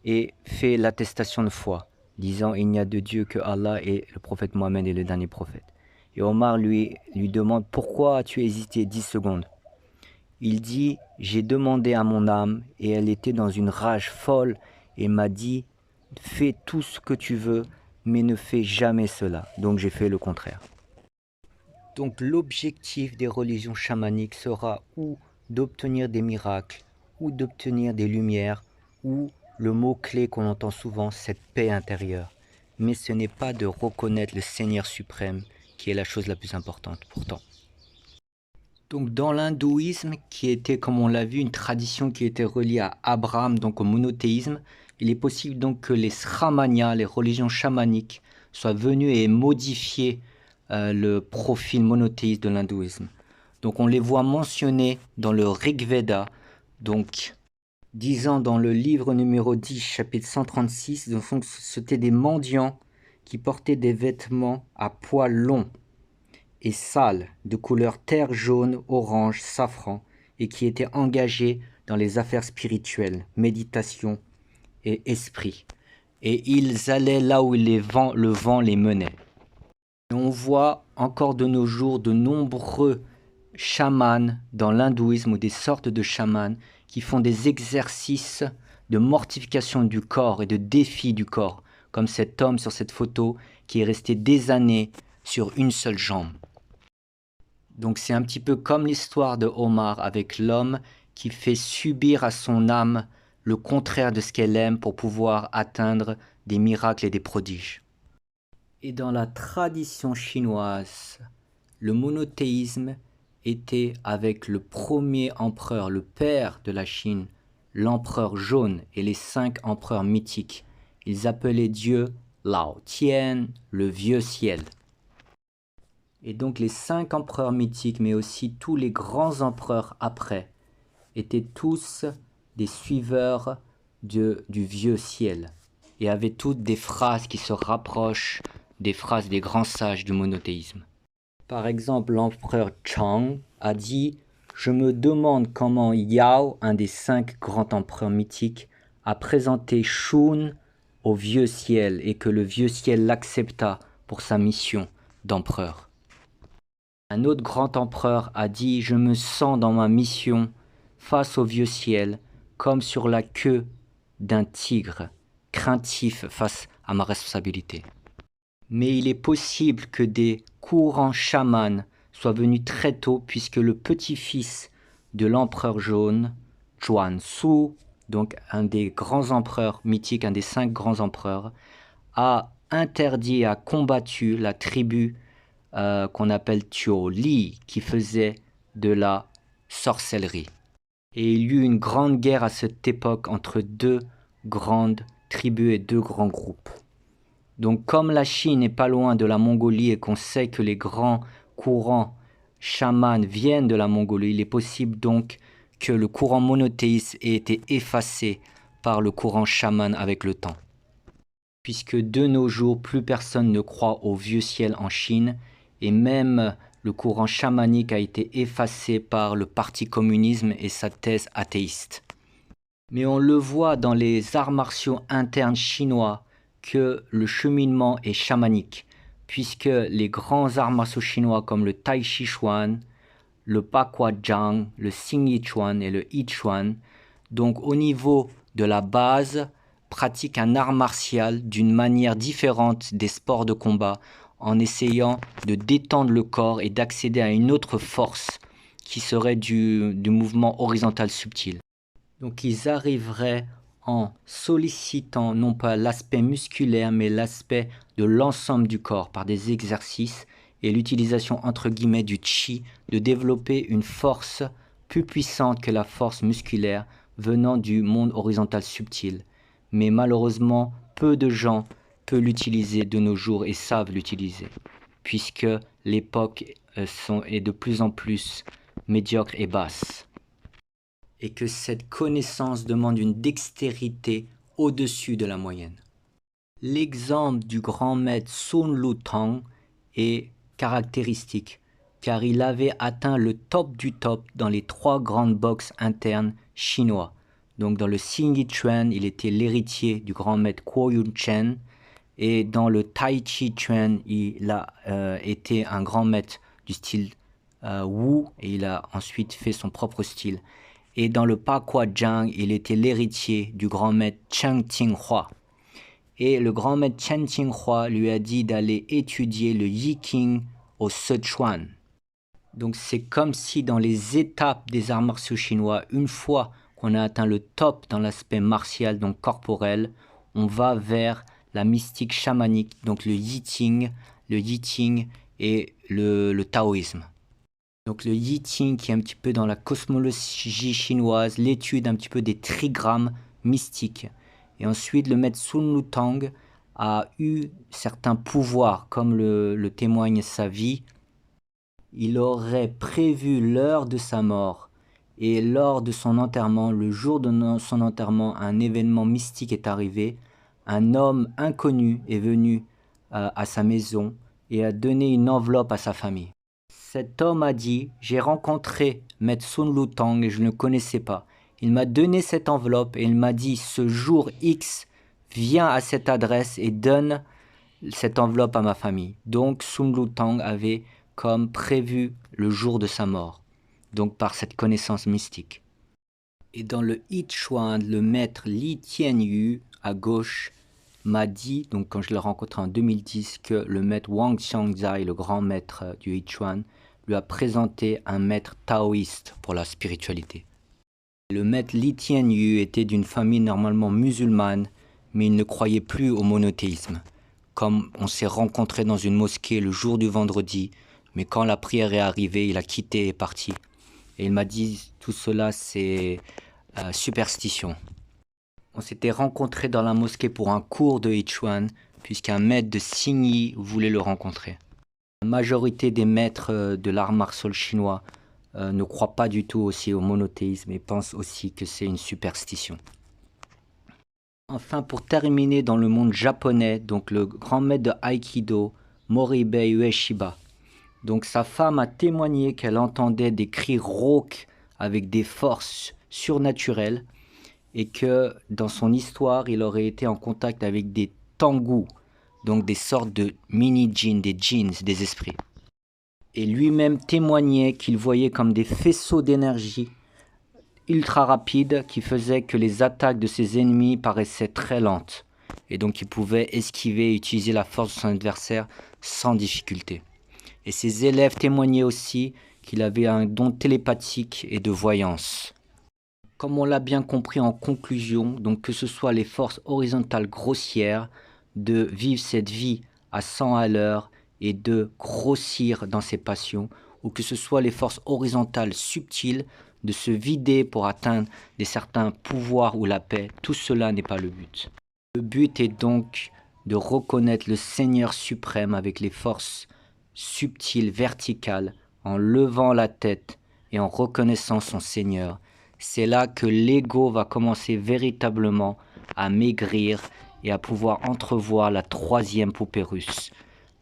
et fait l'attestation de foi, disant il n'y a de Dieu que Allah et le prophète Mohammed est le dernier prophète. Et Omar lui demande pourquoi as-tu hésité 10 secondes. Il dit j'ai demandé à mon âme et elle était dans une rage folle et m'a dit fais tout ce que tu veux mais ne fais jamais cela. Donc j'ai fait le contraire. Donc l'objectif des religions chamaniques sera ou d'obtenir des miracles, ou d'obtenir des lumières, ou le mot-clé qu'on entend souvent, cette paix intérieure. Mais ce n'est pas de reconnaître le Seigneur suprême qui est la chose la plus importante pourtant. Donc dans l'hindouisme, qui était, comme on l'a vu, une tradition qui était reliée à Abraham, donc au monothéisme, il est possible donc que les sramanias, les religions chamaniques, soient venues et modifier le profil monothéiste de l'hindouisme. Donc on les voit mentionnés dans le Rig Veda, donc disant dans le livre numéro 10, chapitre 136, donc c'était des mendiants qui portaient des vêtements à poils longs et sales, de couleur terre jaune, orange, safran, et qui étaient engagés dans les affaires spirituelles, méditation et esprit. Et ils allaient là où le vent les menait. Et on voit encore de nos jours de nombreux chamans dans l'hindouisme ou des sortes de chamans qui font des exercices de mortification du corps et de défi du corps, comme cet homme sur cette photo qui est resté des années sur une seule jambe. Donc c'est un petit peu comme l'histoire de Omar avec l'homme qui fait subir à son âme le contraire de ce qu'elle aime pour pouvoir atteindre des miracles et des prodiges. Et dans la tradition chinoise, le monothéisme était avec le premier empereur, le père de la Chine, l'empereur jaune et les 5 empereurs mythiques. Ils appelaient Dieu Lao Tian, le vieux ciel. Et donc les 5 empereurs mythiques, mais aussi tous les grands empereurs après, étaient tous des suiveurs du vieux ciel et avaient toutes des phrases qui se rapprochent des phrases des grands sages du monothéisme. Par exemple, l'empereur Chang a dit « Je me demande comment Yao, un des 5 grands empereurs mythiques, a présenté Shun au vieux ciel et que le vieux ciel l'accepta pour sa mission d'empereur. » Un autre grand empereur a dit « Je me sens dans ma mission face au vieux ciel comme sur la queue d'un tigre, craintif face à ma responsabilité. » Mais il est possible que des courants chamans soient venus très tôt puisque le petit-fils de l'empereur jaune, Chuanzhu, donc un des grands empereurs mythiques, un des 5 grands empereurs, a interdit et a combattu la tribu qu'on appelle Tuo Li, qui faisait de la sorcellerie. Et il y eut une grande guerre à cette époque entre 2 grandes tribus et 2 grands groupes. Donc comme la Chine n'est pas loin de la Mongolie et qu'on sait que les grands courants chamans viennent de la Mongolie, il est possible donc que le courant monothéiste ait été effacé par le courant chaman avec le temps. Puisque de nos jours, plus personne ne croit au vieux ciel en Chine et même le courant chamanique a été effacé par le parti communisme et sa thèse athéiste. Mais on le voit dans les arts martiaux internes chinois que le cheminement est chamanique, puisque les grands arts martiaux chinois comme le Tai Chi Chuan, le Bakwa Zhang, le Xing Yi Chuan et le Yi Chuan, donc au niveau de la base, pratiquent un art martial d'une manière différente des sports de combat, en essayant de détendre le corps et d'accéder à une autre force qui serait du mouvement horizontal subtil. Donc ils arriveraient en sollicitant non pas l'aspect musculaire mais l'aspect de l'ensemble du corps par des exercices et l'utilisation entre guillemets du chi, de développer une force plus puissante que la force musculaire venant du monde horizontal subtil. mais malheureusement, peu de gens peuvent l'utiliser de nos jours et savent l'utiliser, puisque l'époque est de plus en plus médiocre et basse, et que cette connaissance demande une dextérité au-dessus de la moyenne. L'exemple du grand maître Sun Lutang est caractéristique, car il avait atteint le top du top dans les 3 grandes boxes internes chinois. Donc dans le Xingyi Chuan, il était l'héritier du grand maître Kuo Yun Chen, et dans le Tai Chi Chuan, il a été un grand maître du style Wu, et il a ensuite fait son propre style. Et dans le Pa Kua Jiang, il était l'héritier du grand maître Cheng Tinghua. Et le grand maître Chen Qinghua lui a dit d'aller étudier le Yi King au Sichuan. Donc c'est comme si dans les étapes des arts martiaux chinois, une fois qu'on a atteint le top dans l'aspect martial, donc corporel, on va vers la mystique chamanique, donc le Yi Ting et le taoïsme. Donc le Yi Ting qui est un petit peu dans la cosmologie chinoise, l'étude un petit peu des trigrammes mystiques. Et ensuite, le maître Sun Lutang a eu certains pouvoirs, comme le témoigne sa vie. Il aurait prévu l'heure de sa mort. Et lors de son enterrement, le jour de son enterrement, un événement mystique est arrivé. Un homme inconnu est venu à sa maison et a donné une enveloppe à sa famille. Cet homme a dit « J'ai rencontré maître Sun Lutang et je ne le connaissais pas. Il m'a donné cette enveloppe et il m'a dit « Ce jour X, viens à cette adresse et donne cette enveloppe à ma famille. » Donc Sun Lutang avait comme prévu le jour de sa mort, donc par cette connaissance mystique. Et dans le Yichuan, le maître Li Tianyu, à gauche, m'a dit, donc quand je l'ai rencontré en 2010, que le maître Wang Xiangzai, le grand maître du Yichuan, lui a présenté un maître taoïste pour la spiritualité. Le maître Li Tianyu était d'une famille normalement musulmane, mais il ne croyait plus au monothéisme. Comme on s'est rencontré dans une mosquée le jour du vendredi, mais quand la prière est arrivée, il a quitté et est parti. Et il m'a dit, tout cela c'est superstition. On s'était rencontré dans la mosquée pour un cours de Yichuan, puisqu'un maître de Xingyi voulait le rencontrer. La majorité des maîtres de l'art martial chinois ne croient pas du tout aussi au monothéisme et pensent aussi que c'est une superstition. Enfin, pour terminer dans le monde japonais, donc le grand maître de Aikido, Morihei Ueshiba. Donc sa femme a témoigné qu'elle entendait des cris rauques avec des forces surnaturelles et que dans son histoire, il aurait été en contact avec des tangus, donc des sortes de mini-djinns, des djinns, des esprits. Et lui-même témoignait qu'il voyait comme des faisceaux d'énergie ultra rapides qui faisaient que les attaques de ses ennemis paraissaient très lentes. Et donc il pouvait esquiver et utiliser la force de son adversaire sans difficulté. Et ses élèves témoignaient aussi qu'il avait un don télépathique et de voyance. Comme on l'a bien compris en conclusion, donc que ce soit les forces horizontales grossières, de vivre cette vie à 100 à l'heure et de grossir dans ses passions, ou que ce soit les forces horizontales subtiles, de se vider pour atteindre certains pouvoirs ou la paix, tout cela n'est pas le but. Le but est donc de reconnaître le Seigneur suprême avec les forces subtiles, verticales, en levant la tête et en reconnaissant son Seigneur. C'est là que l'ego va commencer véritablement à maigrir et à pouvoir entrevoir la 3e poupée russe,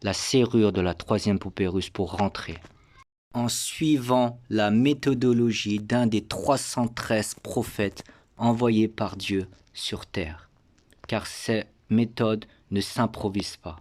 la serrure de la 3e poupée russe pour rentrer. En suivant la méthodologie d'un des 313 prophètes envoyés par Dieu sur terre. Car ces méthodes ne s'improvisent pas.